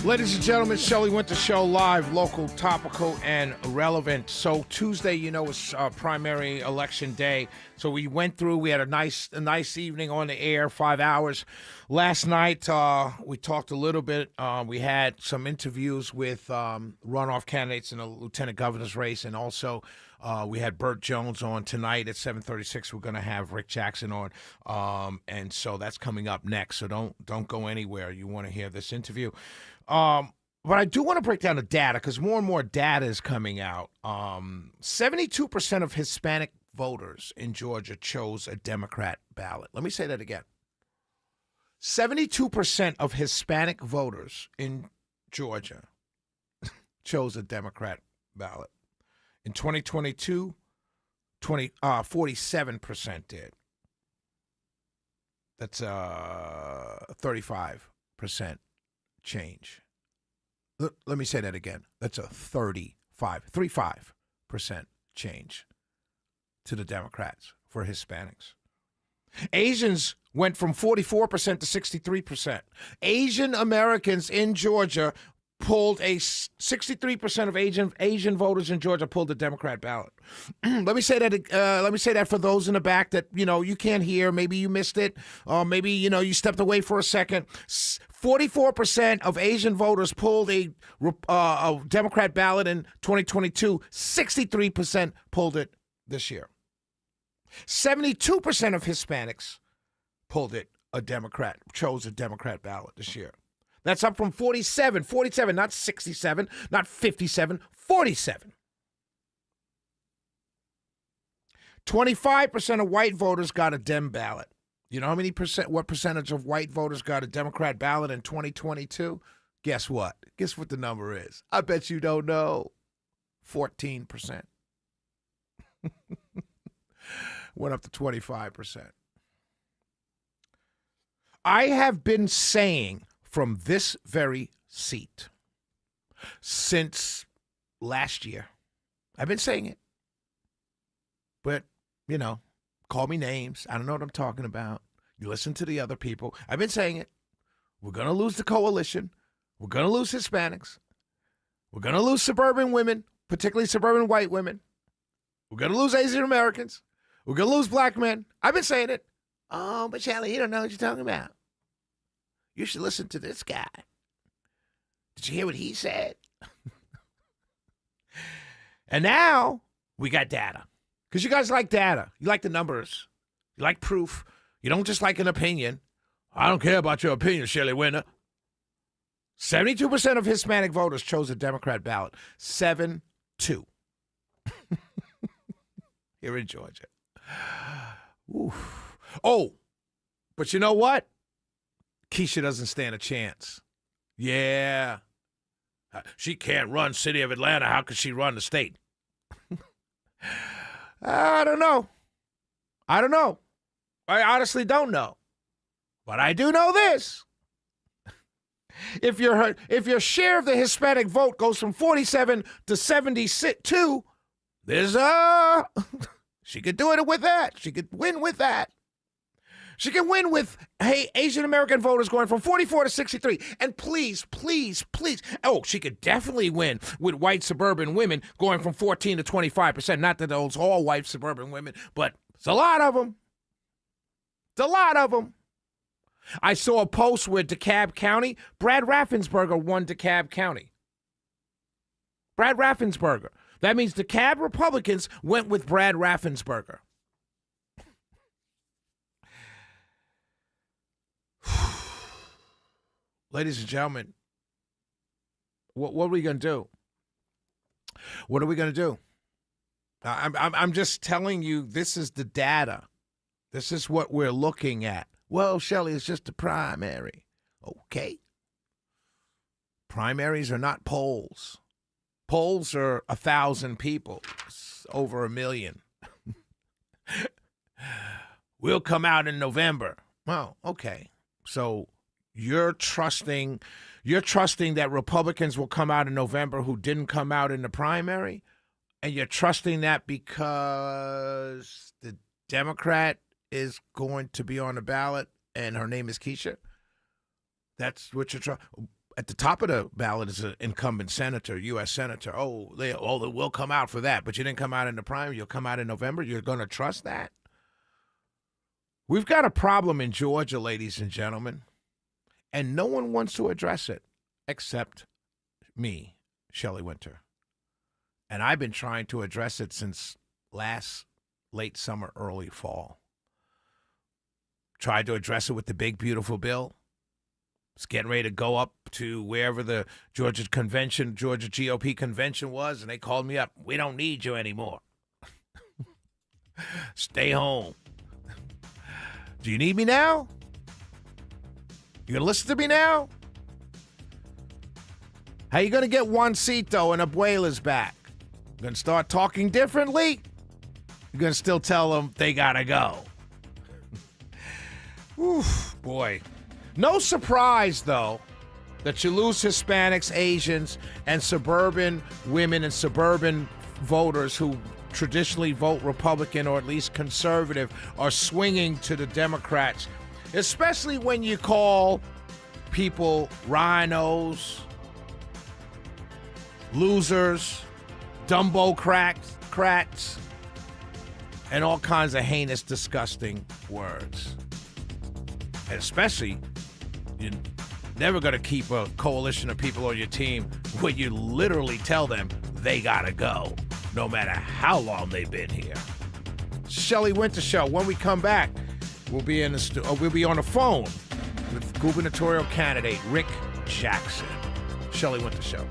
Ladies and gentlemen, Shelley Winter Show live, local, topical, and relevant. So Tuesday, is primary election day. So we went through. We had a nice evening on the air, 5 hours. Last night, we talked a little bit. We had some interviews with runoff candidates in the lieutenant governor's race, and also we had Burt Jones on tonight at 7:36. We're going to have Rick Jackson on, and so that's coming up next. So don't go anywhere. You want to hear this interview. But I do want to break down the data because more and more data is coming out. 72% of Hispanic voters in Georgia chose a Democrat ballot. Let me say that again. 72% of Hispanic voters in Georgia chose a Democrat ballot. In 2022, 47% did. That's 35% change. Let me say that again. That's a 35% change to the Democrats for Hispanics. Asians went from 44% to 63%. Asian Americans in Georgia pulled 63% of Asian voters in Georgia pulled the Democrat ballot. Let me say that for those in the back that you can't hear. Maybe you missed it, or maybe you stepped away for a second. 44% of Asian voters pulled a Democrat ballot in 2022. 63% pulled it this year. 72% of Hispanics pulled it chose a Democrat ballot this year. That's up from 47, not 67, not 57, 47. 25% of white voters got a Dem ballot. You know what percentage of white voters got a Democrat ballot in 2022? Guess what? Guess what the number is? I bet you don't know. 14%. Went up to 25%. I have been saying from this very seat since last year. I've been saying it. But, call me names. I don't know what I'm talking about. You listen to the other people. I've been saying it. We're going to lose the coalition. We're going to lose Hispanics. We're going to lose suburban women, particularly suburban white women. We're going to lose Asian Americans. We're going to lose black men. I've been saying it. Oh, but Charlie, you don't know what you're talking about. You should listen to this guy. Did you hear what he said? And now we got data. Because you guys like data. You like the numbers. You like proof. You don't just like an opinion. I don't care about your opinion, Shelley Winter. 72% of Hispanic voters chose a Democrat ballot. 7-2. Here in Georgia. Oof. Oh, but you know what? Keisha doesn't stand a chance. Yeah. She can't run city of Atlanta. How could she run the state? I don't know. I honestly don't know. But I do know this. If your share of the Hispanic vote goes from 47 to 72, there's she could do it with that. She could win with that. She can win with, Asian American voters going from 44 to 63. And please, she could definitely win with white suburban women going from 14 to 25%. Not that those all white suburban women, but it's a lot of them. It's a lot of them. I saw a post with DeKalb County. Brad Raffensperger won DeKalb County. Brad Raffensperger. That means DeKalb Republicans went with Brad Raffensperger. Ladies and gentlemen, what are we going to do? What are we going to do? I'm just telling you, this is the data. This is what we're looking at. Well, Shelley, it's just a primary. Okay. Primaries are not polls. Polls are 1,000 people. It's over 1 million. We'll come out in November. Well, okay. So you're trusting that Republicans will come out in November who didn't come out in the primary? And you're trusting that because the Democrat is going to be on the ballot and her name is Keisha? That's what you're trying. at the top of the ballot is an incumbent senator, U.S. senator. They will come out for that, but you didn't come out in the primary. You'll come out in November. You're going to trust that? We've got a problem in Georgia, ladies and gentlemen, and no one wants to address it except me, Shelley Winter. And I've been trying to address it since late summer, early fall. Tried to address it with the big, beautiful bill. It's getting ready to go up to wherever the Georgia GOP convention was, and they called me up. We don't need you anymore. Stay home. Do you need me now? You gonna listen to me now? How you gonna get Juancito and Abuela's back? You gonna start talking differently? You're gonna still tell them they gotta go. Oof, boy. No surprise, though, that you lose Hispanics, Asians, and suburban women and suburban voters who traditionally vote Republican or at least conservative are swinging to the Democrats, especially when you call people rhinos, losers, Dumbo crats, and all kinds of heinous, disgusting words. And especially, you're never going to keep a coalition of people on your team when you literally tell them they got to go, no matter how long they've been here. Shelley Winter Show. When we come back, we'll be on the phone with gubernatorial candidate Rick Jackson. Shelley Winter Show.